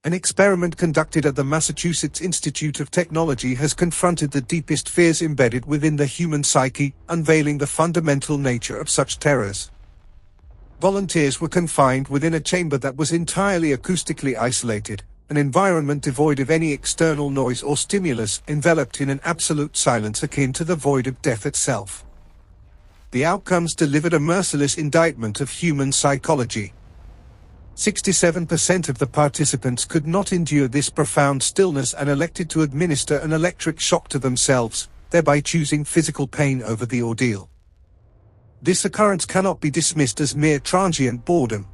An experiment conducted at the Massachusetts Institute of Technology has confronted the deepest fears embedded within the human psyche, unveiling the fundamental nature of such terrors. Volunteers were confined within a chamber that was entirely acoustically isolated, an environment devoid of any external noise or stimulus, enveloped in an absolute silence akin to the void of death itself. The outcomes delivered a merciless indictment of human psychology. 67% of the participants could not endure this profound stillness and elected to administer an electric shock to themselves, thereby choosing physical pain over the ordeal. This occurrence cannot be dismissed as mere transient boredom.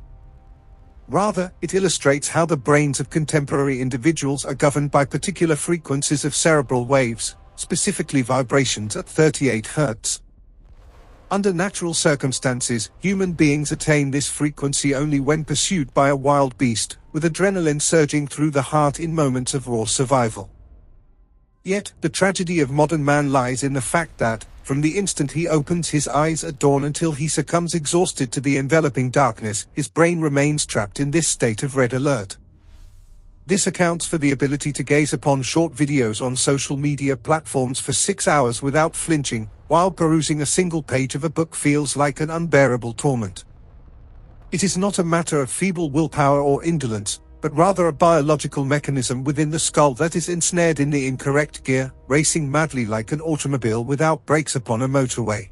Rather, it illustrates how the brains of contemporary individuals are governed by particular frequencies of cerebral waves, specifically vibrations at 38 Hz. Under natural circumstances, human beings attain this frequency only when pursued by a wild beast, with adrenaline surging through the heart in moments of raw survival. Yet, the tragedy of modern man lies in the fact that, from the instant he opens his eyes at dawn until he succumbs exhausted to the enveloping darkness, his brain remains trapped in this state of red alert. This accounts for the ability to gaze upon short videos on social media platforms for 6 hours without flinching, while perusing a single page of a book feels like an unbearable torment. It is not a matter of feeble willpower or indolence, but rather a biological mechanism within the skull that is ensnared in the incorrect gear, racing madly like an automobile without brakes upon a motorway.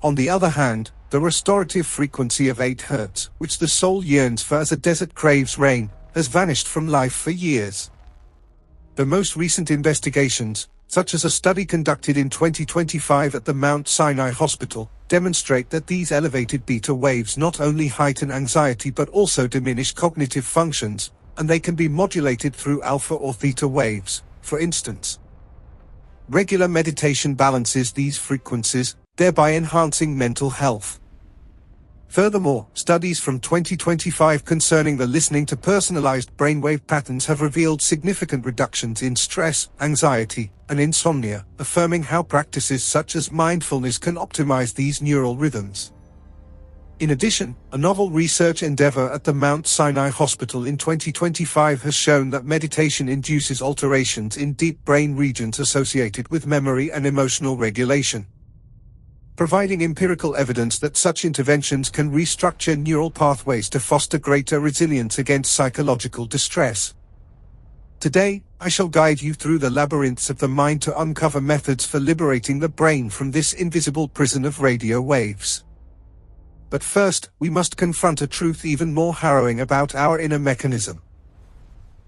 On the other hand, the restorative frequency of 8 Hz, which the soul yearns for as a desert craves rain, has vanished from life for years. The most recent investigations, such as a study conducted in 2025 at the Mount Sinai Hospital, demonstrate that these elevated beta waves not only heighten anxiety but also diminish cognitive functions, and they can be modulated through alpha or theta waves, for instance. Regular meditation balances these frequencies, thereby enhancing mental health. Furthermore, studies from 2025 concerning the listening to personalized brainwave patterns have revealed significant reductions in stress, anxiety, and insomnia, affirming how practices such as mindfulness can optimize these neural rhythms. In addition, a novel research endeavor at the Mount Sinai Hospital in 2025 has shown that meditation induces alterations in deep brain regions associated with memory and emotional regulation, providing empirical evidence that such interventions can restructure neural pathways to foster greater resilience against psychological distress. Today, I shall guide you through the labyrinths of the mind to uncover methods for liberating the brain from this invisible prison of radio waves. But first, we must confront a truth even more harrowing about our inner mechanism.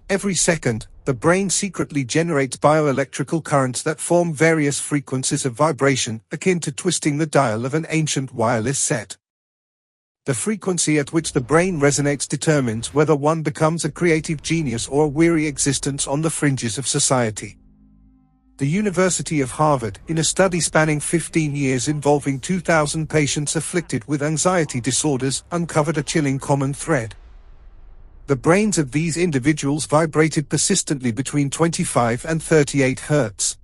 Every second, the brain secretly generates bioelectrical currents that form various frequencies of vibration, akin to twisting the dial of an ancient wireless set. The frequency at which the brain resonates determines whether one becomes a creative genius or a weary existence on the fringes of society. The University of Harvard, in a study spanning 15 years involving 2,000 patients afflicted with anxiety disorders, uncovered a chilling common thread. The brains of these individuals vibrated persistently between 25 and 38 Hz.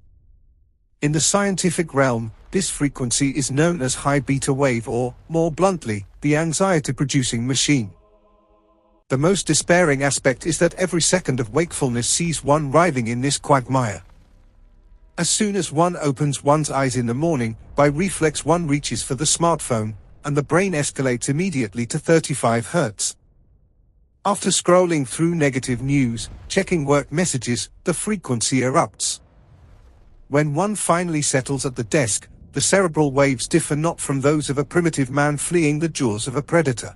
In the scientific realm, this frequency is known as high beta wave or, more bluntly, the anxiety-producing machine. The most despairing aspect is that every second of wakefulness sees one writhing in this quagmire. As soon as one opens one's eyes in the morning, by reflex one reaches for the smartphone, and the brain escalates immediately to 35 Hz. After scrolling through negative news, checking work messages, the frequency erupts. When one finally settles at the desk, the cerebral waves differ not from those of a primitive man fleeing the jaws of a predator.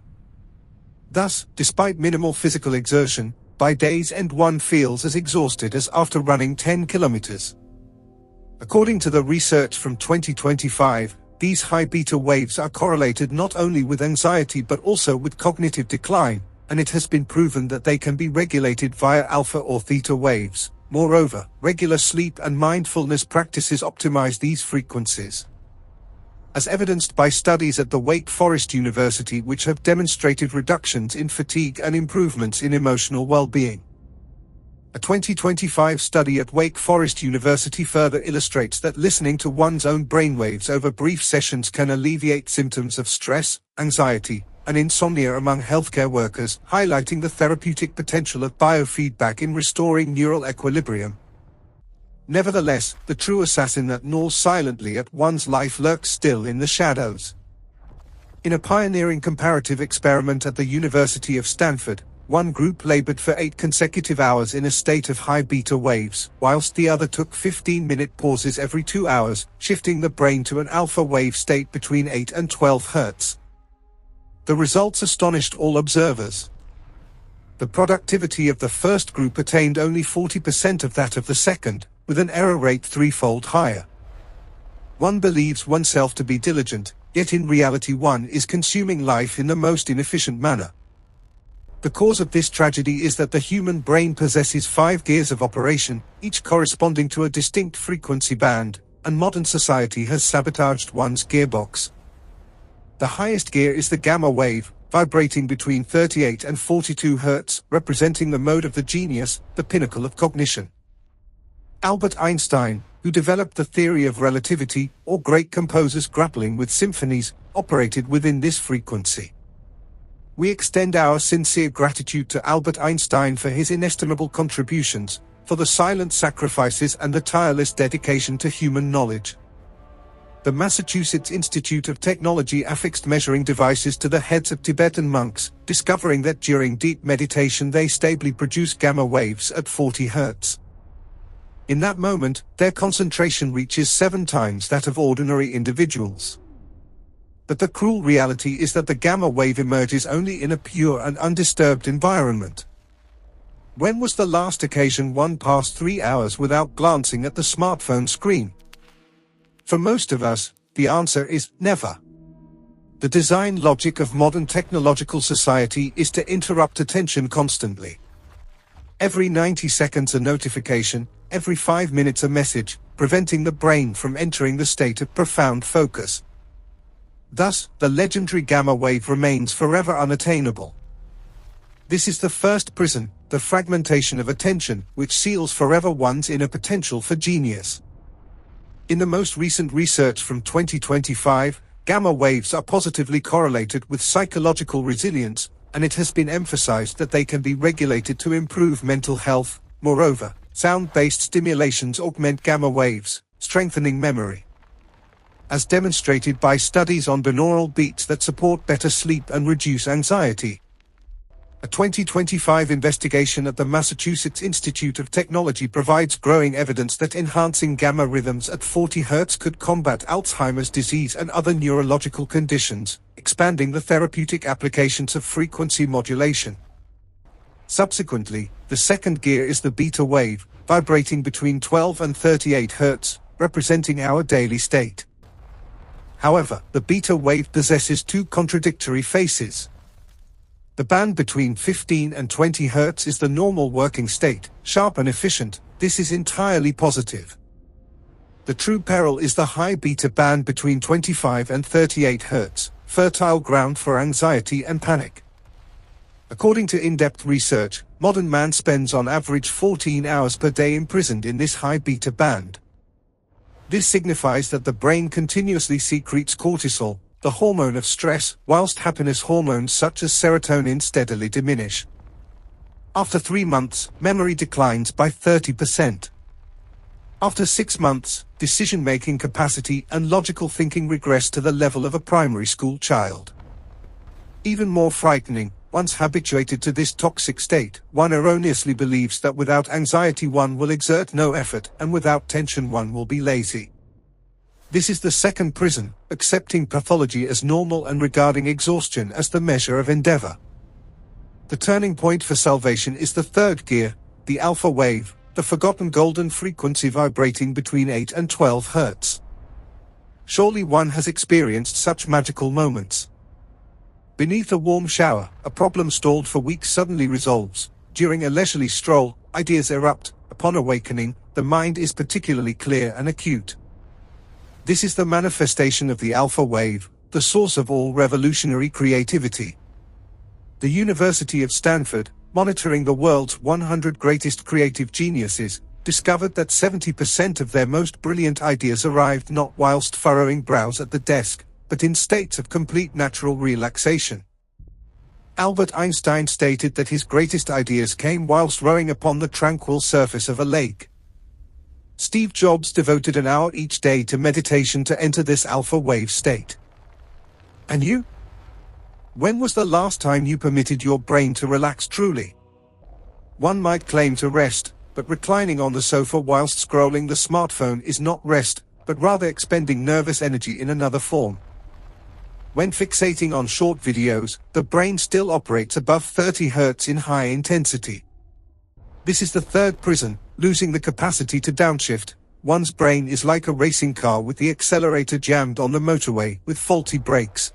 Thus, despite minimal physical exertion, by day's end one feels as exhausted as after running 10 kilometers. According to the research from 2025, these high beta waves are correlated not only with anxiety but also with cognitive decline, and it has been proven that they can be regulated via alpha or theta waves. Moreover, regular sleep and mindfulness practices optimize these frequencies, as evidenced by studies at the Wake Forest University which have demonstrated reductions in fatigue and improvements in emotional well-being. A 2025 study at Wake Forest University further illustrates that listening to one's own brainwaves over brief sessions can alleviate symptoms of stress, anxiety, and insomnia among healthcare workers, highlighting the therapeutic potential of biofeedback in restoring neural equilibrium. Nevertheless, the true assassin that gnaws silently at one's life lurks still in the shadows. In a pioneering comparative experiment at the University of Stanford, one group labored for 8 consecutive hours in a state of high beta waves, whilst the other took 15-minute pauses every 2 hours, shifting the brain to an alpha wave state between 8 and 12 Hz. The results astonished all observers. The productivity of the first group attained only 40% of that of the second, with an error rate 3-fold higher. One believes oneself to be diligent, yet in reality one is consuming life in the most inefficient manner. The cause of this tragedy is that the human brain possesses 5 gears of operation, each corresponding to a distinct frequency band, and modern society has sabotaged one's gearbox. The highest gear is the gamma wave, vibrating between 38 and 42 Hz, representing the mode of the genius, the pinnacle of cognition. Albert Einstein, who developed the theory of relativity, or great composers grappling with symphonies, operated within this frequency. We extend our sincere gratitude to Albert Einstein for his inestimable contributions, for the silent sacrifices and the tireless dedication to human knowledge. The Massachusetts Institute of Technology affixed measuring devices to the heads of Tibetan monks, discovering that during deep meditation they stably produce gamma waves at 40 Hz. In that moment, their concentration reaches 7 times that of ordinary individuals. But the cruel reality is that the gamma wave emerges only in a pure and undisturbed environment. When was the last occasion one passed 3 hours without glancing at the smartphone screen? For most of us, the answer is never. The design logic of modern technological society is to interrupt attention constantly. Every 90 seconds a notification, every 5 minutes a message, preventing the brain from entering the state of profound focus. Thus, the legendary gamma wave remains forever unattainable. This is the first prison, the fragmentation of attention, which seals forever one's inner potential for genius. In the most recent research from 2025, gamma waves are positively correlated with psychological resilience, and it has been emphasized that they can be regulated to improve mental health. Moreover, sound-based stimulations augment gamma waves, strengthening memory, as demonstrated by studies on binaural beats that support better sleep and reduce anxiety. A 2025 investigation at the Massachusetts Institute of Technology provides growing evidence that enhancing gamma rhythms at 40 Hz could combat Alzheimer's disease and other neurological conditions, expanding the therapeutic applications of frequency modulation. Subsequently, the second gear is the beta wave, vibrating between 12 and 38 Hz, representing our daily state. However, the beta wave possesses 2 contradictory faces. The band between 15 and 20 Hz is the normal working state, sharp and efficient. This is entirely positive. The true peril is the high beta band between 25 and 38 Hz, fertile ground for anxiety and panic. According to in-depth research, modern man spends on average 14 hours per day imprisoned in this high beta band. This signifies that the brain continuously secretes cortisol, the hormone of stress, whilst happiness hormones such as serotonin steadily diminish. After 3 months, memory declines by 30%. After 6 months, decision-making capacity and logical thinking regress to the level of a primary school child. Even more frightening, once habituated to this toxic state, one erroneously believes that without anxiety one will exert no effort, and without tension one will be lazy. This is the second prison, accepting pathology as normal and regarding exhaustion as the measure of endeavor. The turning point for salvation is the third gear, the alpha wave, the forgotten golden frequency vibrating between 8 and 12 Hz. Surely one has experienced such magical moments. Beneath a warm shower, a problem stalled for weeks suddenly resolves. During a leisurely stroll, ideas erupt. Upon awakening, the mind is particularly clear and acute. This is the manifestation of the alpha wave, the source of all revolutionary creativity. The University of Stanford, monitoring the world's 100 greatest creative geniuses, discovered that 70% of their most brilliant ideas arrived not whilst furrowing brows at the desk, but in states of complete natural relaxation. Albert Einstein stated that his greatest ideas came whilst rowing upon the tranquil surface of a lake. Steve Jobs devoted an hour each day to meditation to enter this alpha wave state. And you? When was the last time you permitted your brain to relax truly? One might claim to rest, but reclining on the sofa whilst scrolling the smartphone is not rest, but rather expending nervous energy in another form. When fixating on short videos, the brain still operates above 30 Hz in high intensity. This is the third prison, losing the capacity to downshift. One's brain is like a racing car with the accelerator jammed on the motorway with faulty brakes.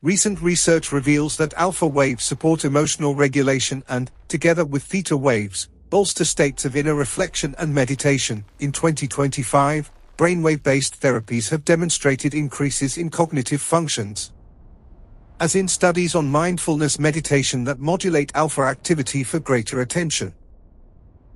Recent research reveals that alpha waves support emotional regulation and, together with theta waves, bolster states of inner reflection and meditation. In 2025, brainwave-based therapies have demonstrated increases in cognitive functions, as in studies on mindfulness meditation that modulate alpha activity for greater attention.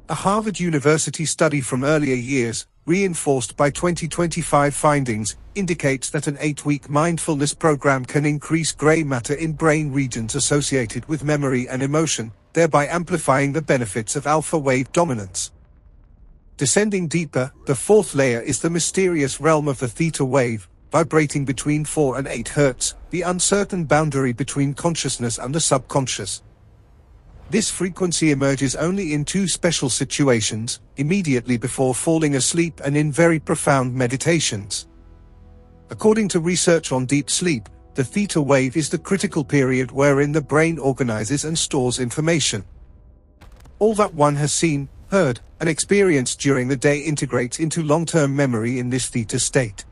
A Harvard University study from earlier years, reinforced by 2025 findings, indicates that an 8-week mindfulness program can increase gray matter in brain regions associated with memory and emotion, thereby amplifying the benefits of alpha wave dominance. Descending deeper, the fourth layer is the mysterious realm of the theta wave, vibrating between 4 and 8 Hz, the uncertain boundary between consciousness and the subconscious. This frequency emerges only in two special situations, immediately before falling asleep and in very profound meditations. According to research on deep sleep, the theta wave is the critical period wherein the brain organizes and stores information. All that one has seen, heard, and experienced during the day integrates into long-term memory in this theta state.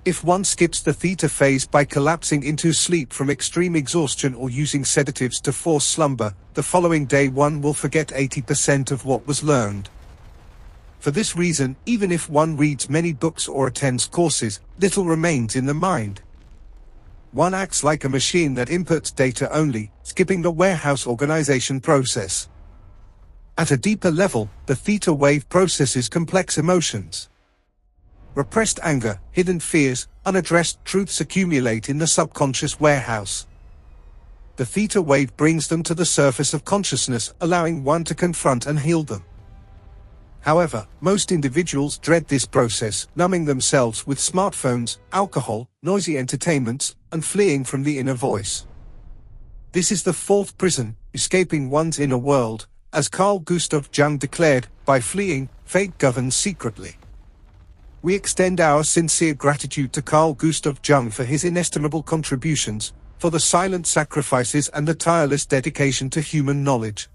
If one skips the theta phase by collapsing into sleep from extreme exhaustion or using sedatives to force slumber, the following day one will forget 80% of what was learned. For this reason, even if one reads many books or attends courses, little remains in the mind. One acts like a machine that inputs data only, skipping the warehouse organization process. At a deeper level, the theta wave processes complex emotions. Repressed anger, hidden fears, unaddressed truths accumulate in the subconscious warehouse. The theta wave brings them to the surface of consciousness, allowing one to confront and heal them. However, most individuals dread this process, numbing themselves with smartphones, alcohol, noisy entertainments, and fleeing from the inner voice. This is the fourth prison, escaping one's inner world. As Carl Gustav Jung declared, by fleeing, fate governs secretly. We extend our sincere gratitude to Carl Gustav Jung for his inestimable contributions, for the silent sacrifices and the tireless dedication to human knowledge.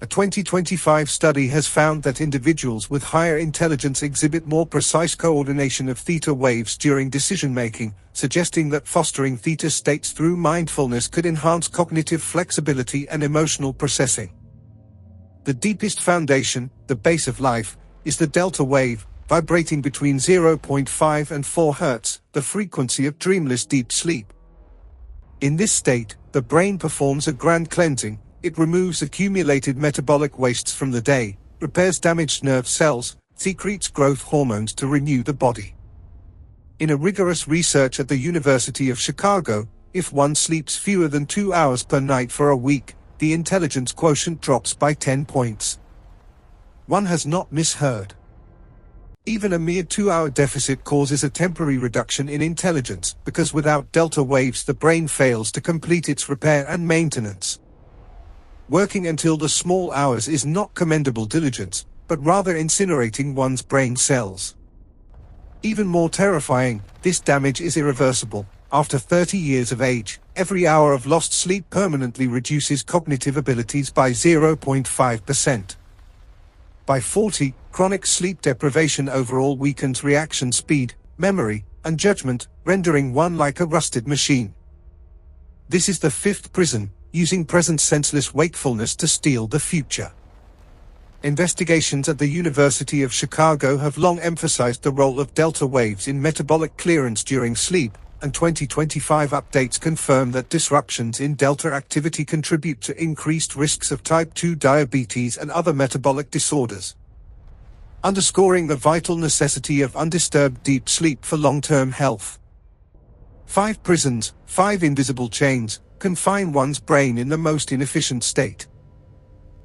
A 2025 study has found that individuals with higher intelligence exhibit more precise coordination of theta waves during decision-making, suggesting that fostering theta states through mindfulness could enhance cognitive flexibility and emotional processing. The deepest foundation, the base of life, is the delta wave, vibrating between 0.5 and 4 Hz, the frequency of dreamless deep sleep. In this state, the brain performs a grand cleansing. It removes accumulated metabolic wastes from the day, repairs damaged nerve cells, secretes growth hormones to renew the body. In a rigorous research at the University of Chicago, if one sleeps fewer than 2 hours per night for a week, the intelligence quotient drops by 10 points. One has not misheard. Even a mere 2-hour deficit causes a temporary reduction in intelligence, because without delta waves the brain fails to complete its repair and maintenance. Working until the small hours is not commendable diligence, but rather incinerating one's brain cells. Even more terrifying, this damage is irreversible. After 30 years of age, every hour of lost sleep permanently reduces cognitive abilities by 0.5%. By 40, chronic sleep deprivation overall weakens reaction speed, memory, and judgment, rendering one like a rusted machine. This is the fifth prison, using present senseless wakefulness to steal the future. Investigations at the University of Chicago have long emphasized the role of delta waves in metabolic clearance during sleep, and 2025 updates confirm that disruptions in delta activity contribute to increased risks of type 2 diabetes and other metabolic disorders, underscoring the vital necessity of undisturbed deep sleep for long-term health. 5 prisons, 5 invisible chains, confine one's brain in the most inefficient state.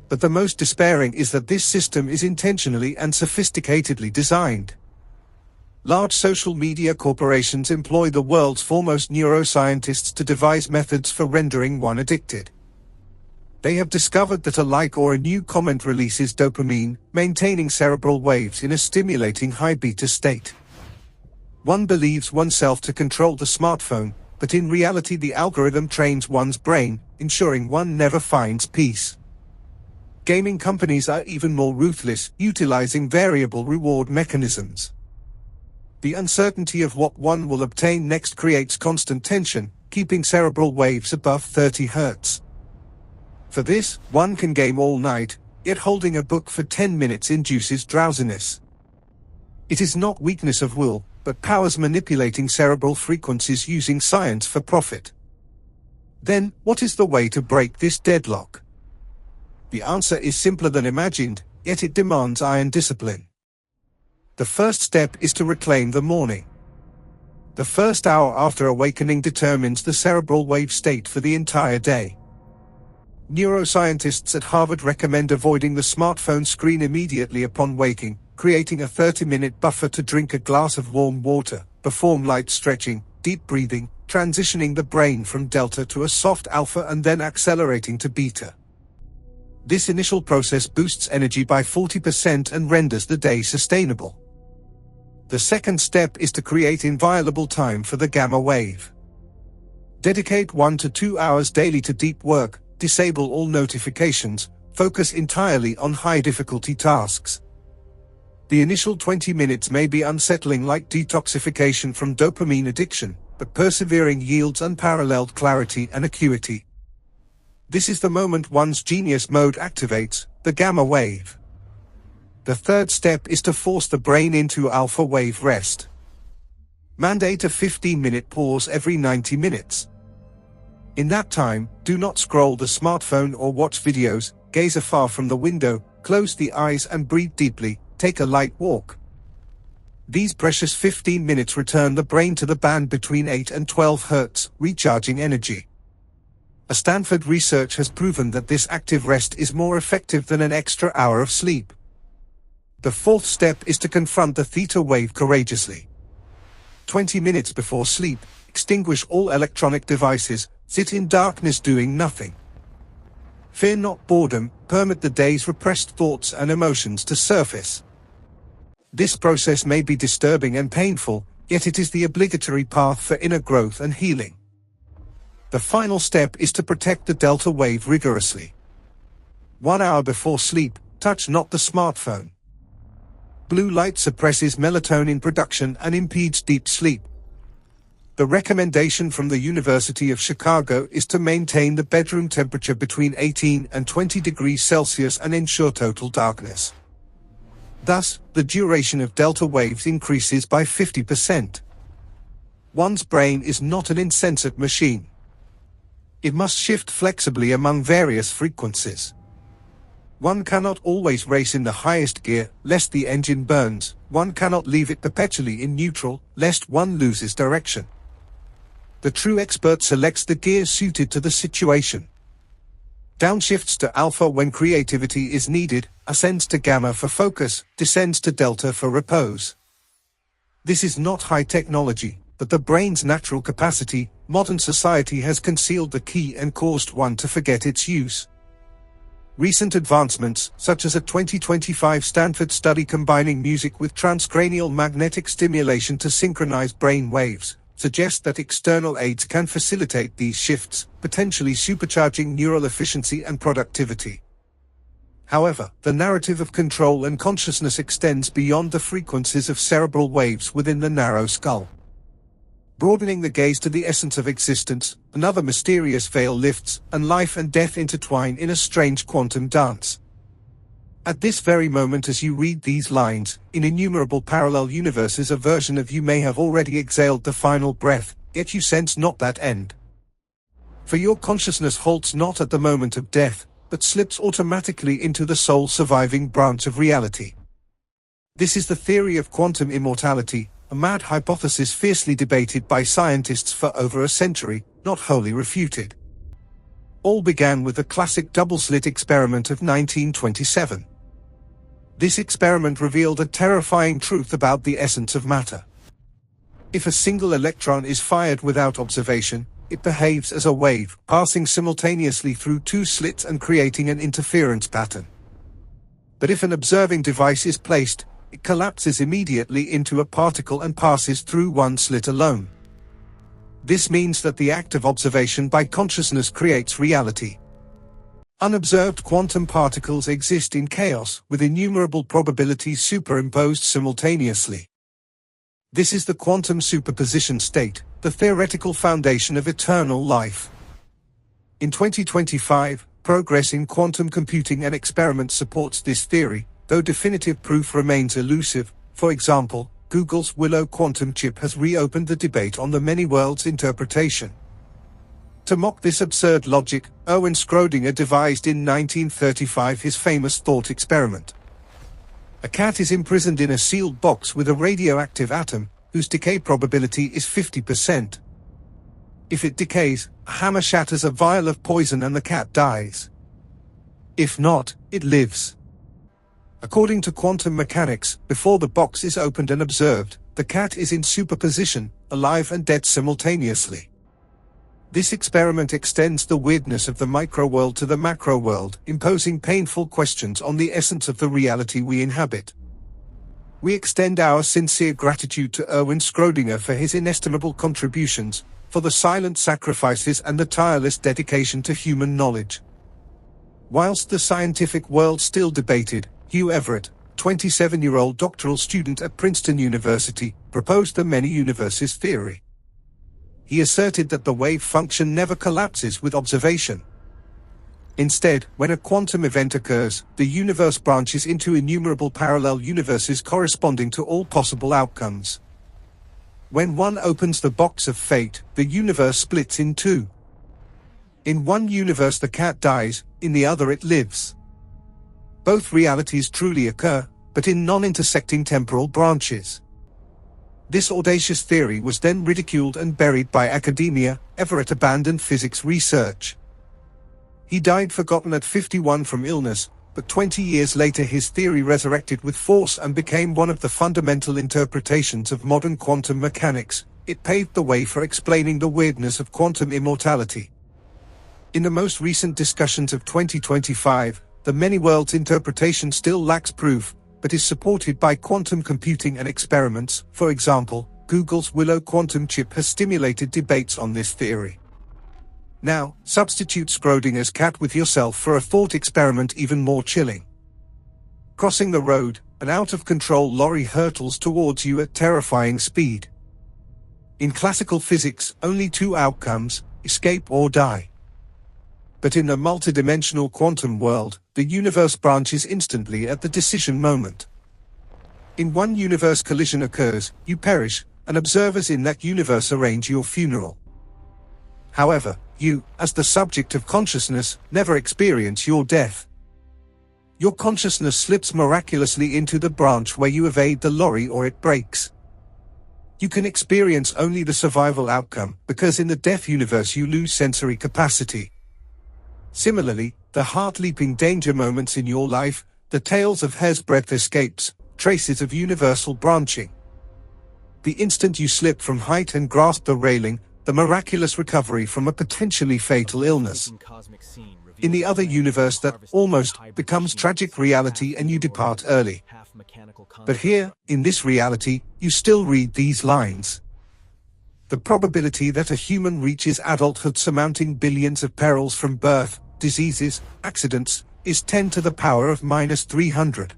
But the most despairing is that this system is intentionally and sophisticatedly designed. Large social media corporations employ the world's foremost neuroscientists to devise methods for rendering one addicted. They have discovered that a like or a new comment releases dopamine, maintaining cerebral waves in a stimulating high beta state. One believes oneself to control the smartphone, but in reality the algorithm trains one's brain, ensuring one never finds peace. Gaming companies are even more ruthless, utilizing variable reward mechanisms. The uncertainty of what one will obtain next creates constant tension, keeping cerebral waves above 30 Hz. For this, one can game all night, yet holding a book for 10 minutes induces drowsiness. It is not weakness of will, but powers manipulating cerebral frequencies using science for profit. Then, what is the way to break this deadlock? The answer is simpler than imagined, yet it demands iron discipline. The first step is to reclaim the morning. The first hour after awakening determines the cerebral wave state for the entire day. Neuroscientists at Harvard recommend avoiding the smartphone screen immediately upon waking, creating a 30-minute buffer to drink a glass of warm water, perform light stretching, deep breathing, transitioning the brain from delta to a soft alpha and then accelerating to beta. This initial process boosts energy by 40% and renders the day sustainable. The second step is to create inviolable time for the gamma wave. Dedicate 1 to 2 hours daily to deep work, disable all notifications, focus entirely on high-difficulty tasks. The initial 20 minutes may be unsettling like detoxification from dopamine addiction, but persevering yields unparalleled clarity and acuity. This is the moment one's genius mode activates, the gamma wave. The third step is to force the brain into alpha wave rest. Mandate a 15-minute pause every 90 minutes. In that time, do not scroll the smartphone or watch videos, gaze afar from the window, close the eyes and breathe deeply, take a light walk. These precious 15 minutes return the brain to the band between 8 and 12 Hz, recharging energy. A Stanford research has proven that this active rest is more effective than an extra hour of sleep. The fourth step is to confront the theta wave courageously. 20 minutes before sleep, extinguish all electronic devices, sit in darkness doing nothing. Fear not boredom, permit the day's repressed thoughts and emotions to surface. This process may be disturbing and painful, yet it is the obligatory path for inner growth and healing. The final step is to protect the delta wave rigorously. 1 hour before sleep, touch not the smartphone. Blue light suppresses melatonin production and impedes deep sleep. The recommendation from the University of Chicago is to maintain the bedroom temperature between 18 and 20 degrees Celsius and ensure total darkness. Thus, the duration of delta waves increases by 50%. One's brain is not an insensate machine. It must shift flexibly among various frequencies. One cannot always race in the highest gear, lest the engine burns. One cannot leave it perpetually in neutral, lest one loses direction. The true expert selects the gear suited to the situation. Downshifts to alpha when creativity is needed, ascends to gamma for focus, descends to delta for repose. This is not high technology, but the brain's natural capacity. Modern society has concealed the key and caused one to forget its use. Recent advancements, such as a 2025 Stanford study combining music with transcranial magnetic stimulation to synchronize brain waves, suggest that external aids can facilitate these shifts, potentially supercharging neural efficiency and productivity. However, the narrative of control and consciousness extends beyond the frequencies of cerebral waves within the narrow skull. Broadening the gaze to the essence of existence, another mysterious veil lifts, and life and death intertwine in a strange quantum dance. At this very moment as you read these lines, in innumerable parallel universes a version of you may have already exhaled the final breath, yet you sense not that end. For your consciousness halts not at the moment of death, but slips automatically into the sole surviving branch of reality. This is the theory of quantum immortality, a mad hypothesis fiercely debated by scientists for over a century, not wholly refuted. All began with the classic double-slit experiment of 1927. This experiment revealed a terrifying truth about the essence of matter. If a single electron is fired without observation, it behaves as a wave, passing simultaneously through two slits and creating an interference pattern. But if an observing device is placed, it collapses immediately into a particle and passes through one slit alone. This means that the act of observation by consciousness creates reality. Unobserved quantum particles exist in chaos, with innumerable probabilities superimposed simultaneously. This is the quantum superposition state, the theoretical foundation of eternal life. In 2025, progress in quantum computing and experiments supports this theory, though definitive proof remains elusive. For example, Google's Willow quantum chip has reopened the debate on the many worlds interpretation. To mock this absurd logic, Erwin Schrödinger devised in 1935 his famous thought experiment. A cat is imprisoned in a sealed box with a radioactive atom, whose decay probability is 50%. If it decays, a hammer shatters a vial of poison and the cat dies. If not, it lives. According to quantum mechanics, before the box is opened and observed, the cat is in superposition, alive and dead simultaneously. This experiment extends the weirdness of the micro-world to the macro-world, imposing painful questions on the essence of the reality we inhabit. We extend our sincere gratitude to Erwin Schrödinger for his inestimable contributions, for the silent sacrifices and the tireless dedication to human knowledge. Whilst the scientific world still debated, Hugh Everett, 27-year-old doctoral student at Princeton University, proposed the many universes theory. He asserted that the wave function never collapses with observation. Instead, when a quantum event occurs, the universe branches into innumerable parallel universes corresponding to all possible outcomes. When one opens the box of fate, the universe splits in two. In one universe the cat dies, in the other it lives. Both realities truly occur, but in non-intersecting temporal branches. This audacious theory was then ridiculed and buried by academia. Everett abandoned physics research. He died forgotten at 51 from illness, but 20 years later his theory resurrected with force and became one of the fundamental interpretations of modern quantum mechanics. It paved the way for explaining the weirdness of quantum immortality. In the most recent discussions of 2025, the many worlds interpretation still lacks proof, but is supported by quantum computing and experiments. For example, Google's Willow quantum chip has stimulated debates on this theory. Now, substitute Schrödinger's cat with yourself for a thought experiment even more chilling. Crossing the road, an out-of-control lorry hurtles towards you at terrifying speed. In classical physics, only two outcomes: escape or die. But in the multidimensional quantum world, the universe branches instantly at the decision moment. In one universe collision occurs, you perish, and observers in that universe arrange your funeral. However, you, as the subject of consciousness, never experience your death. Your consciousness slips miraculously into the branch where you evade the lorry or it breaks. You can experience only the survival outcome, because in the death universe you lose sensory capacity. Similarly, the heart-leaping danger moments in your life, the tales of hair's-breadth escapes, traces of universal branching. The instant you slip from height and grasp the railing, the miraculous recovery from a potentially fatal illness. In the other universe that almost becomes tragic reality and you depart early. But here, in this reality, you still read these lines. The probability that a human reaches adulthood surmounting billions of perils from birth, diseases, accidents, is 10 to the power of -300.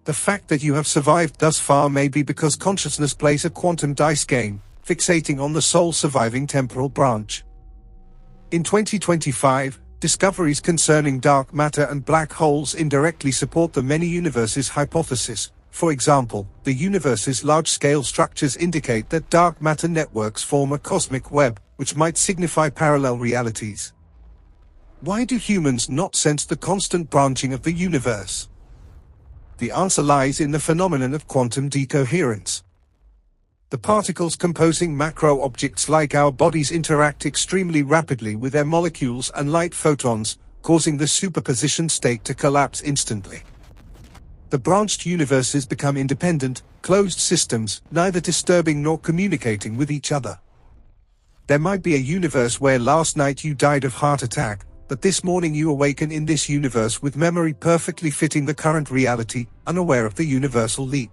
The fact that you have survived thus far may be because consciousness plays a quantum dice game, fixating on the sole surviving temporal branch. In 2025, discoveries concerning dark matter and black holes indirectly support the many universes hypothesis. For example, the universe's large-scale structures indicate that dark matter networks form a cosmic web, which might signify parallel realities. Why do humans not sense the constant branching of the universe? The answer lies in the phenomenon of quantum decoherence. The particles composing macro objects like our bodies interact extremely rapidly with their molecules and light photons, causing the superposition state to collapse instantly. The branched universes become independent, closed systems, neither disturbing nor communicating with each other. There might be a universe where last night you died of heart attack, but this morning you awaken in this universe with memory perfectly fitting the current reality, unaware of the universal leap.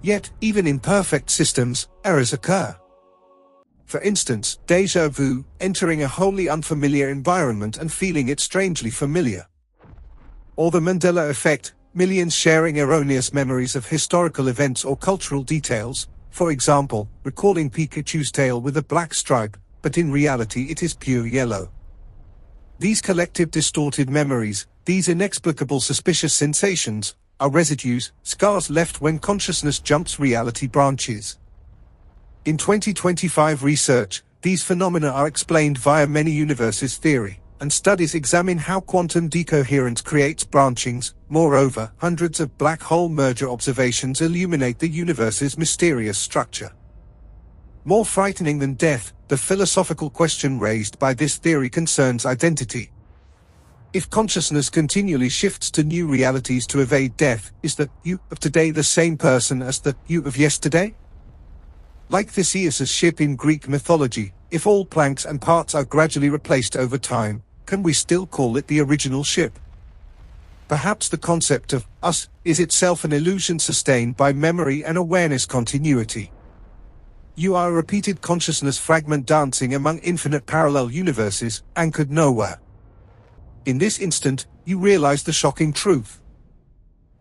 Yet, even in perfect systems, errors occur. For instance, déjà vu, entering a wholly unfamiliar environment and feeling it strangely familiar. Or the Mandela effect, millions sharing erroneous memories of historical events or cultural details, for example, recalling Pikachu's tail with a black stripe, but in reality it is pure yellow. These collective distorted memories, these inexplicable suspicious sensations, are residues, scars left when consciousness jumps reality branches. In 2025 research, these phenomena are explained via many universes theory, and studies examine how quantum decoherence creates branchings. Moreover, hundreds of black hole merger observations illuminate the universe's mysterious structure. More frightening than death, the philosophical question raised by this theory concerns identity. If consciousness continually shifts to new realities to evade death, is the you of today the same person as the you of yesterday? Like Theseus' ship in Greek mythology, if all planks and parts are gradually replaced over time, can we still call it the original ship? Perhaps the concept of us is itself an illusion sustained by memory and awareness continuity. You are a repeated consciousness fragment dancing among infinite parallel universes, anchored nowhere. In this instant, you realize the shocking truth.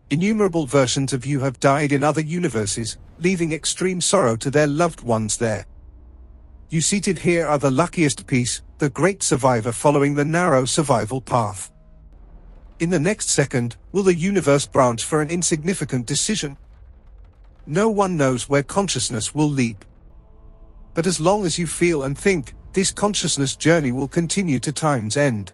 Innumerable versions of you have died in other universes, leaving extreme sorrow to their loved ones there. You seated here are the luckiest piece, the great survivor following the narrow survival path. In the next second, will the universe branch for an insignificant decision? No one knows where consciousness will leap. But as long as you feel and think, this consciousness journey will continue to time's end.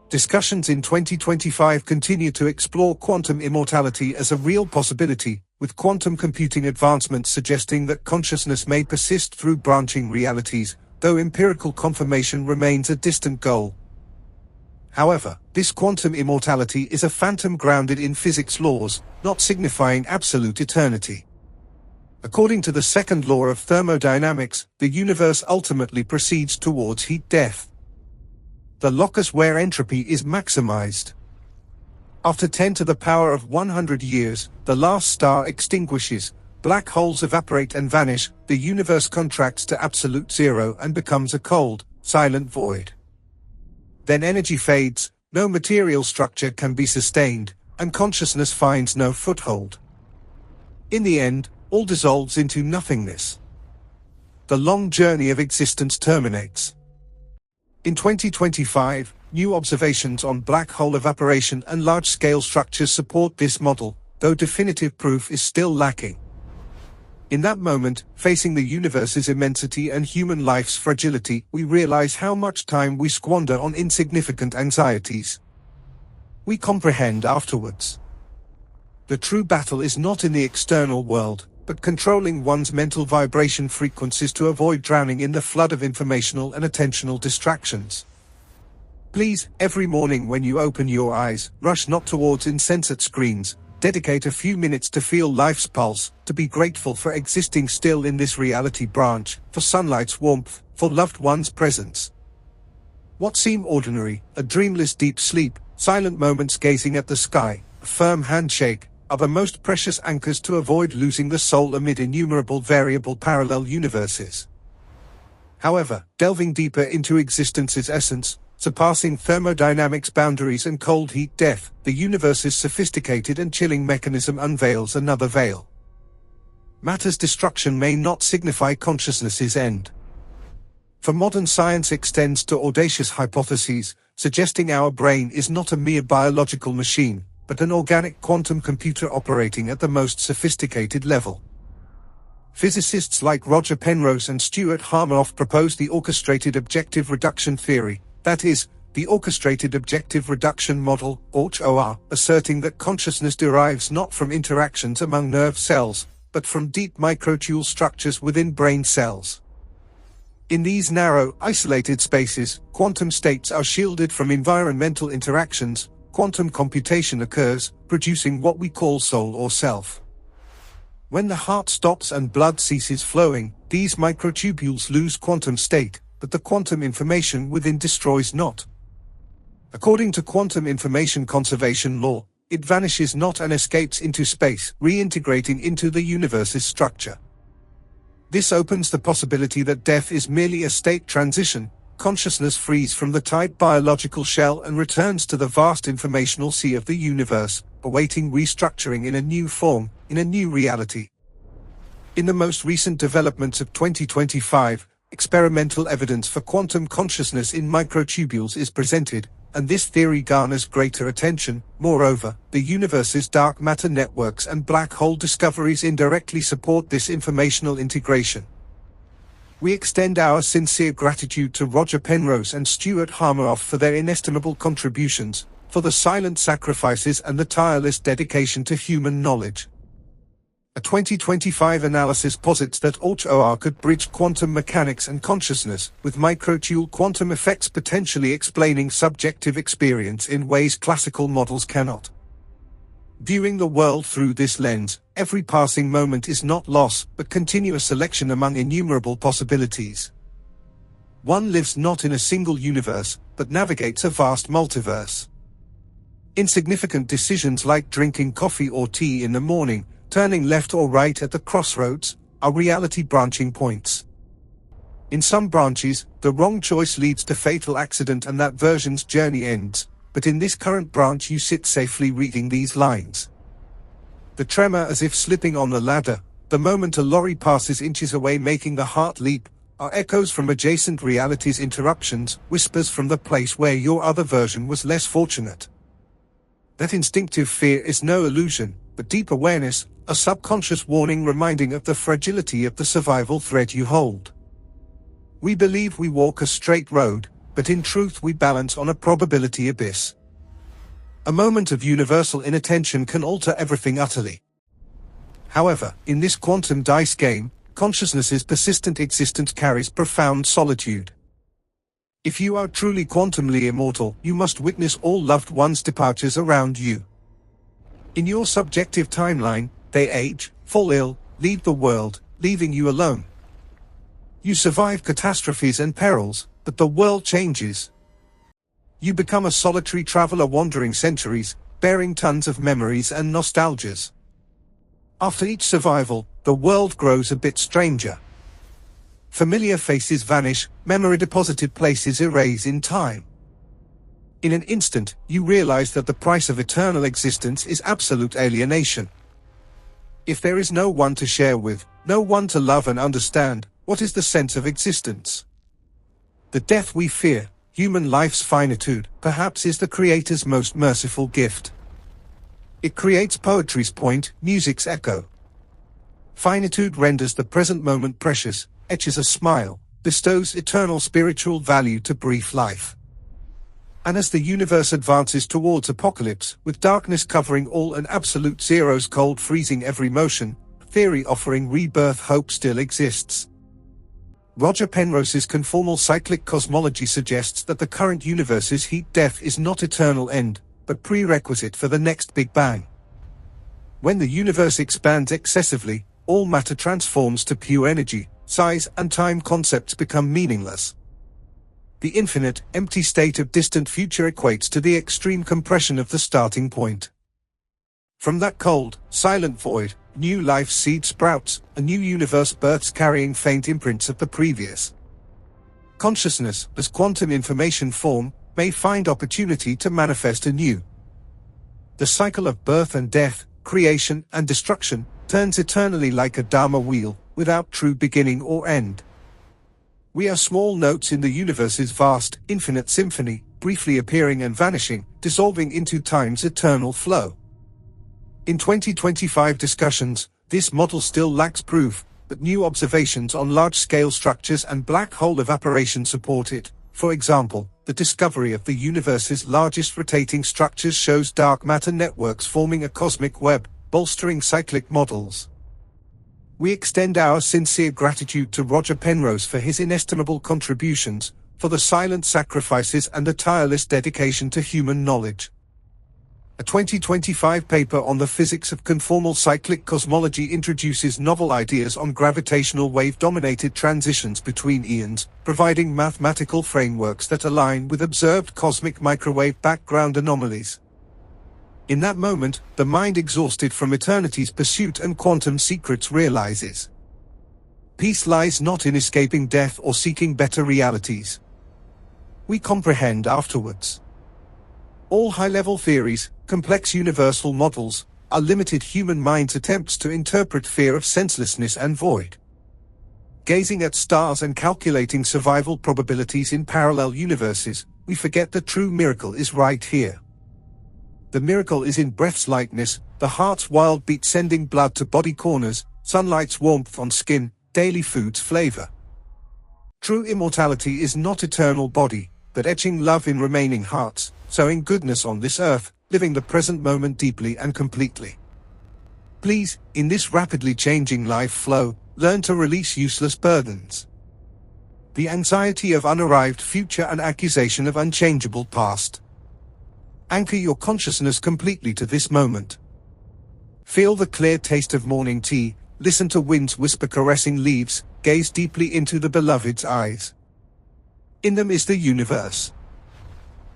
Discussions in 2025 continue to explore quantum immortality as a real possibility, with quantum computing advancements suggesting that consciousness may persist through branching realities, though empirical confirmation remains a distant goal. However, this quantum immortality is a phantom grounded in physics laws, not signifying absolute eternity. According to the second law of thermodynamics, the universe ultimately proceeds towards heat death. The locus where entropy is maximized. After 10 to the power of 100 years, the last star extinguishes, black holes evaporate and vanish, the universe contracts to absolute zero and becomes a cold, silent void. Then energy fades, no material structure can be sustained, and consciousness finds no foothold. In the end, all dissolves into nothingness. The long journey of existence terminates. In 2025, new observations on black hole evaporation and large-scale structures support this model, though definitive proof is still lacking. In that moment, facing the universe's immensity and human life's fragility, we realize how much time we squander on insignificant anxieties. We comprehend afterwards. The true battle is not in the external world, but controlling one's mental vibration frequencies to avoid drowning in the flood of informational and attentional distractions. Please, every morning when you open your eyes, rush not towards insensate screens, dedicate a few minutes to feel life's pulse, to be grateful for existing still in this reality branch, for sunlight's warmth, for loved ones' presence. What seem ordinary, a dreamless deep sleep, silent moments gazing at the sky, a firm handshake, are the most precious anchors to avoid losing the soul amid innumerable variable parallel universes. However, delving deeper into existence's essence, surpassing thermodynamics boundaries and cold heat death, the universe's sophisticated and chilling mechanism unveils another veil. Matter's destruction may not signify consciousness's end. For modern science extends to audacious hypotheses, suggesting our brain is not a mere biological machine, but an organic quantum computer operating at the most sophisticated level. Physicists like Roger Penrose and Stuart Hameroff propose the orchestrated objective reduction theory, that is, the orchestrated objective reduction model, Orch-OR, asserting that consciousness derives not from interactions among nerve cells, but from deep microtubule structures within brain cells. In these narrow, isolated spaces, quantum states are shielded from environmental interactions. Quantum computation occurs, producing what we call soul or self. When the heart stops and blood ceases flowing, these microtubules lose quantum state, but the quantum information within destroys not. According to quantum information conservation law, it vanishes not and escapes into space, reintegrating into the universe's structure. This opens the possibility that death is merely a state transition. Consciousness frees from the tight biological shell and returns to the vast informational sea of the universe, awaiting restructuring in a new form, in a new reality. In the most recent developments of 2025, experimental evidence for quantum consciousness in microtubules is presented, and this theory garners greater attention. Moreover, the universe's dark matter networks and black hole discoveries indirectly support this informational integration. We extend our sincere gratitude to Roger Penrose and Stuart Hameroff for their inestimable contributions, for the silent sacrifices and the tireless dedication to human knowledge. A 2025 analysis posits that Orch-OR could bridge quantum mechanics and consciousness, with microtubule quantum effects potentially explaining subjective experience in ways classical models cannot. Viewing the world through this lens, every passing moment is not loss, but continuous selection among innumerable possibilities. One lives not in a single universe, but navigates a vast multiverse. Insignificant decisions like drinking coffee or tea in the morning, turning left or right at the crossroads, are reality branching points. In some branches, the wrong choice leads to fatal accident and that version's journey ends, but in this current branch you sit safely reading these lines. The tremor as if slipping on a ladder, the moment a lorry passes inches away making the heart leap, are echoes from adjacent realities, interruptions, whispers from the place where your other version was less fortunate. That instinctive fear is no illusion, but deep awareness, a subconscious warning reminding of the fragility of the survival thread you hold. We believe we walk a straight road, but in truth we balance on a probability abyss. A moment of universal inattention can alter everything utterly. However, in this quantum dice game, consciousness's persistent existence carries profound solitude. If you are truly quantumly immortal, you must witness all loved ones' departures around you. In your subjective timeline, they age, fall ill, leave the world, leaving you alone. You survive catastrophes and perils, but the world changes. You become a solitary traveler wandering centuries, bearing tons of memories and nostalgias. After each survival, the world grows a bit stranger. Familiar faces vanish, memory-deposited places erase in time. In an instant, you realize that the price of eternal existence is absolute alienation. If there is no one to share with, no one to love and understand, what is the sense of existence? The death we fear, human life's finitude, perhaps is the Creator's most merciful gift. It creates poetry's point, music's echo. Finitude renders the present moment precious, etches a smile, bestows eternal spiritual value to brief life. And as the universe advances towards apocalypse, with darkness covering all and absolute zeros cold freezing every motion, theory offering rebirth hope still exists. Roger Penrose's conformal cyclic cosmology suggests that the current universe's heat death is not eternal end, but prerequisite for the next Big Bang. When the universe expands excessively, all matter transforms to pure energy, size and time concepts become meaningless. The infinite, empty state of distant future equates to the extreme compression of the starting point. From that cold, silent void, new life seed sprouts, a new universe births carrying faint imprints of the previous. Consciousness, as quantum information form, may find opportunity to manifest anew. The cycle of birth and death, creation and destruction, turns eternally like a Dharma wheel, without true beginning or end. We are small notes in the universe's vast, infinite symphony, briefly appearing and vanishing, dissolving into time's eternal flow. In 2025 discussions, this model still lacks proof, but new observations on large-scale structures and black hole evaporation support it. For example, the discovery of the universe's largest rotating structures shows dark matter networks forming a cosmic web, bolstering cyclic models. We extend our sincere gratitude to Roger Penrose for his inestimable contributions, for the silent sacrifices and the tireless dedication to human knowledge. A 2025 paper on the physics of conformal cyclic cosmology introduces novel ideas on gravitational wave-dominated transitions between eons, providing mathematical frameworks that align with observed cosmic microwave background anomalies. In that moment, the mind exhausted from eternity's pursuit and quantum secrets realizes. Peace lies not in escaping death or seeking better realities. We comprehend afterwards. All high-level theories, complex universal models, are limited human mind's attempts to interpret fear of senselessness and void. Gazing at stars and calculating survival probabilities in parallel universes, we forget the true miracle is right here. The miracle is in breath's lightness, the heart's wild beat sending blood to body corners, sunlight's warmth on skin, daily food's flavor. True immortality is not eternal body, but etching love in remaining hearts, sowing goodness on this earth, living the present moment deeply and completely. Please, in this rapidly changing life flow, learn to release useless burdens. The anxiety of unarrived future and accusation of unchangeable past. Anchor your consciousness completely to this moment. Feel the clear taste of morning tea, listen to winds whisper caressing leaves, gaze deeply into the beloved's eyes. In them is the universe.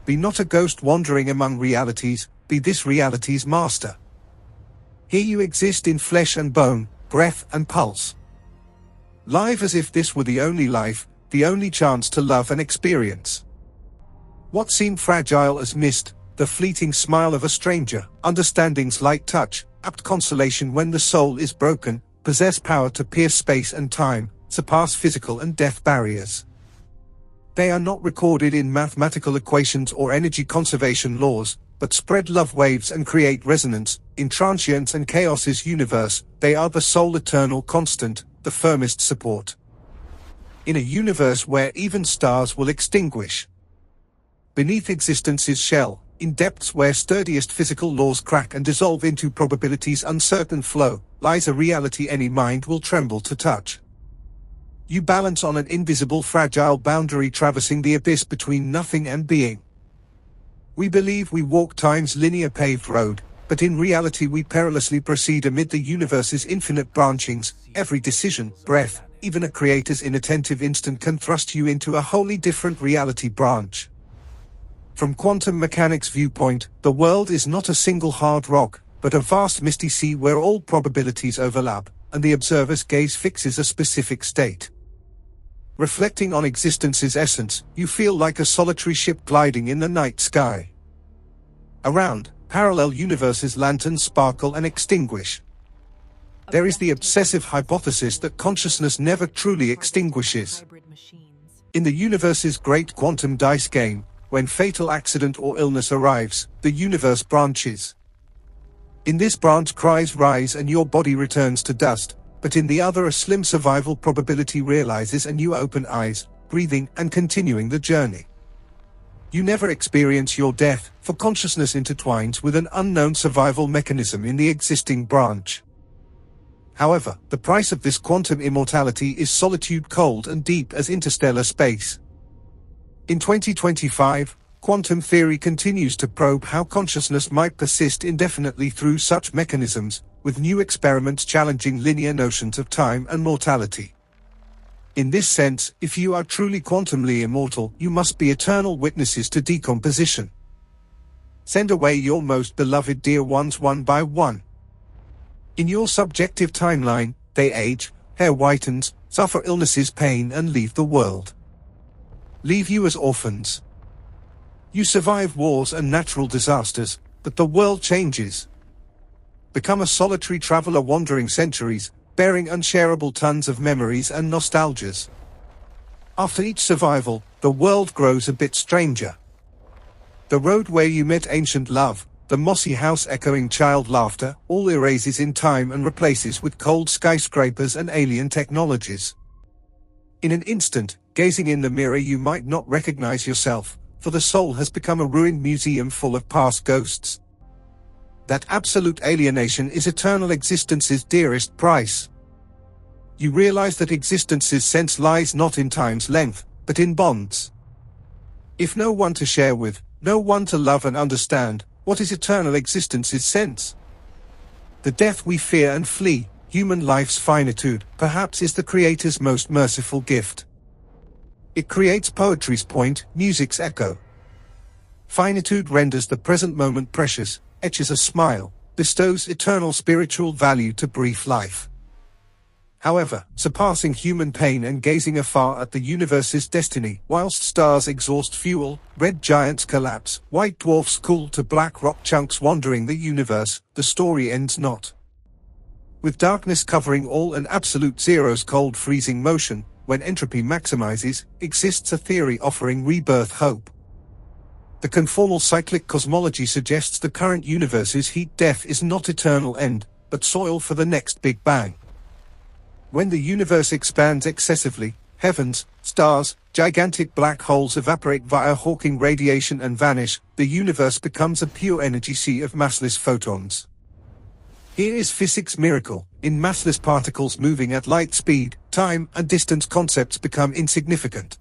Be not a ghost wandering among realities, be this reality's master. Here you exist in flesh and bone, breath and pulse. Live as if this were the only life, the only chance to love and experience. What seemed fragile as mist, the fleeting smile of a stranger, understanding's light touch, apt consolation when the soul is broken, possess power to pierce space and time, surpass physical and death barriers. They are not recorded in mathematical equations or energy conservation laws, but spread love waves and create resonance. In transience and chaos's universe, they are the sole eternal constant, the firmest support. In a universe where even stars will extinguish. Beneath existence's shell, in depths where sturdiest physical laws crack and dissolve into probability's uncertain flow, lies a reality any mind will tremble to touch. You balance on an invisible fragile boundary traversing the abyss between nothing and being. We believe we walk time's linear paved road, but in reality we perilously proceed amid the universe's infinite branchings. Every decision, breath, even a creator's inattentive instant can thrust you into a wholly different reality branch. From quantum mechanics' viewpoint, the world is not a single hard rock, but a vast misty sea where all probabilities overlap, and the observer's gaze fixes a specific state. Reflecting on existence's essence, you feel like a solitary ship gliding in the night sky. Around, parallel universes' lanterns sparkle and extinguish. There is the obsessive hypothesis that consciousness never truly extinguishes. In the universe's great quantum dice game, when fatal accident or illness arrives, the universe branches. In this branch cries rise and your body returns to dust, but in the other a slim survival probability realizes and you open eyes, breathing and continuing the journey. You never experience your death, for consciousness intertwines with an unknown survival mechanism in the existing branch. However, the price of this quantum immortality is solitude cold and deep as interstellar space. In 2025, quantum theory continues to probe how consciousness might persist indefinitely through such mechanisms, with new experiments challenging linear notions of time and mortality. In this sense, if you are truly quantumly immortal, you must be eternal witnesses to decomposition. Send away your most beloved dear ones one by one. In your subjective timeline, they age, hair whitens, suffer illnesses, pain, and leave the world. Leave you as orphans. You survive wars and natural disasters, but the world changes. Become a solitary traveler wandering centuries, bearing unshareable tons of memories and nostalgias. After each survival, the world grows a bit stranger. The road where you met ancient love, the mossy house echoing child laughter, all erases in time and replaces with cold skyscrapers and alien technologies. In an instant, gazing in the mirror you might not recognize yourself, for the soul has become a ruined museum full of past ghosts. That absolute alienation is eternal existence's dearest price. you realize that existence's sense lies not in time's length, but in bonds. If no one to share with, no one to love and understand, what is eternal existence's sense? The death we fear and flee, human life's finitude, perhaps is the Creator's most merciful gift. It creates poetry's point, music's echo. Finitude renders the present moment precious, etches a smile, bestows eternal spiritual value to brief life. However, surpassing human pain and gazing afar at the universe's destiny, whilst stars exhaust fuel, red giants collapse, white dwarfs cool to black rock chunks wandering the universe, the story ends not. With darkness covering all and absolute zero's cold freezing motion, when entropy maximizes, exists a theory offering rebirth hope. The conformal cyclic cosmology suggests the current universe's heat-death is not eternal end, but soil for the next Big Bang. When the universe expands excessively, heavens, stars, gigantic black holes evaporate via Hawking radiation and vanish, the universe becomes a pure energy sea of massless photons. Here is physics' miracle: in massless particles moving at light speed, time and distance concepts become insignificant.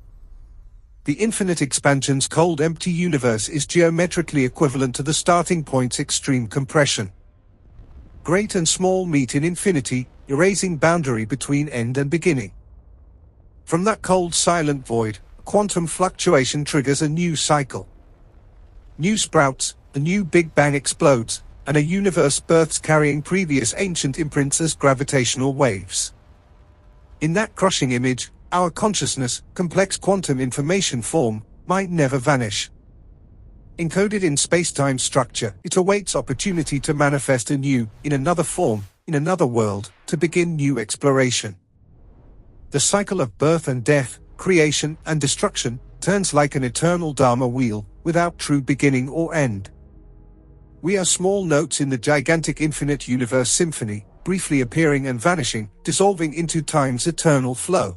The infinite expansion's cold empty universe is geometrically equivalent to the starting point's extreme compression. Great and small meet in infinity, erasing boundary between end and beginning. From that cold silent void, quantum fluctuation triggers a new cycle. New sprouts, a new Big Bang explodes, and a universe births carrying previous ancient imprints as gravitational waves. In that crushing image, our consciousness, complex quantum information form, might never vanish. Encoded in space-time structure, it awaits opportunity to manifest anew, in another form, in another world, to begin new exploration. The cycle of birth and death, creation and destruction, turns like an eternal Dharma wheel, without true beginning or end. We are small notes in the gigantic infinite universe symphony, briefly appearing and vanishing, dissolving into time's eternal flow.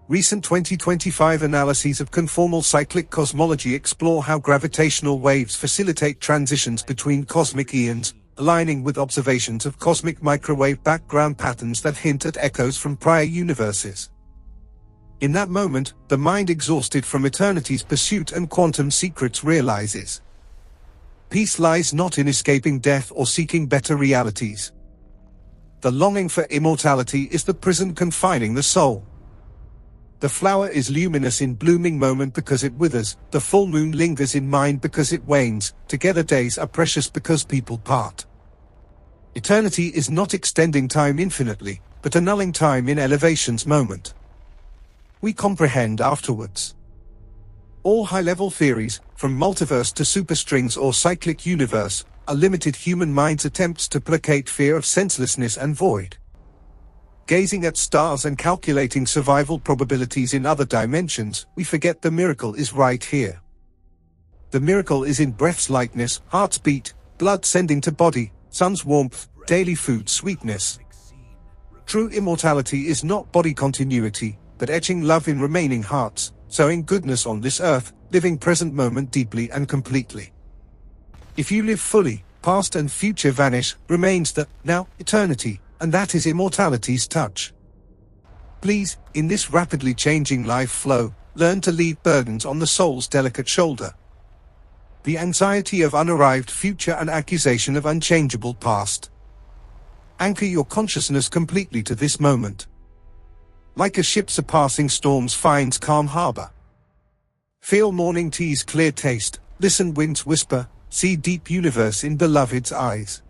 Recent 2025 analyses of conformal cyclic cosmology explore how gravitational waves facilitate transitions between cosmic eons, aligning with observations of cosmic microwave background patterns that hint at echoes from prior universes. In that moment, the mind exhausted from eternity's pursuit and quantum secrets realizes: peace lies not in escaping death or seeking better realities. The longing for immortality is the prison confining the soul. The flower is luminous in blooming moment because it withers, the full moon lingers in mind because it wanes, together days are precious because people part. Eternity is not extending time infinitely, but annulling time in elevation's moment. We comprehend afterwards. All high-level theories, from multiverse to superstrings or cyclic universe, are limited human mind's attempts to placate fear of senselessness and void. Gazing at stars and calculating survival probabilities in other dimensions, we forget the miracle is right here. The miracle is in breath's lightness, heart's beat, blood sending to body, sun's warmth, daily food sweetness. True immortality is not body continuity, but etching love in remaining hearts, sowing goodness on this earth, living present moment deeply and completely. If you live fully, past and future vanish, remains the now eternity, and that is immortality's touch. Please, in this rapidly changing life flow, learn to leave burdens on the soul's delicate shoulder. The anxiety of unarrived future and accusation of unchangeable past. Anchor your consciousness completely to this moment. Like a ship surpassing storms finds calm harbor. Feel morning tea's clear taste, listen winds whisper, see deep universe in beloved's eyes.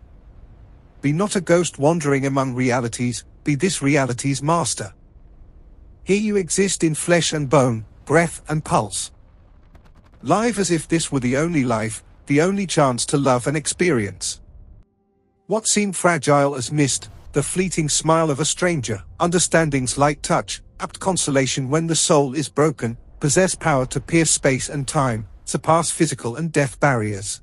Be not a ghost wandering among realities, be this reality's master. Here you exist in flesh and bone, breath and pulse. Live as if this were the only life, the only chance to love and experience. What seemed fragile as mist, the fleeting smile of a stranger, understanding's light touch, apt consolation when the soul is broken, possess power to pierce space and time, surpass physical and death barriers.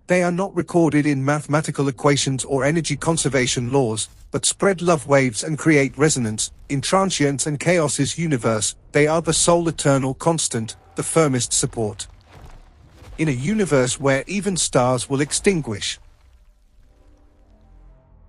They are not recorded in mathematical equations or energy conservation laws, but spread love waves and create resonance. In transience and chaos's universe, they are the sole eternal constant, the firmest support. In a universe where even stars will extinguish,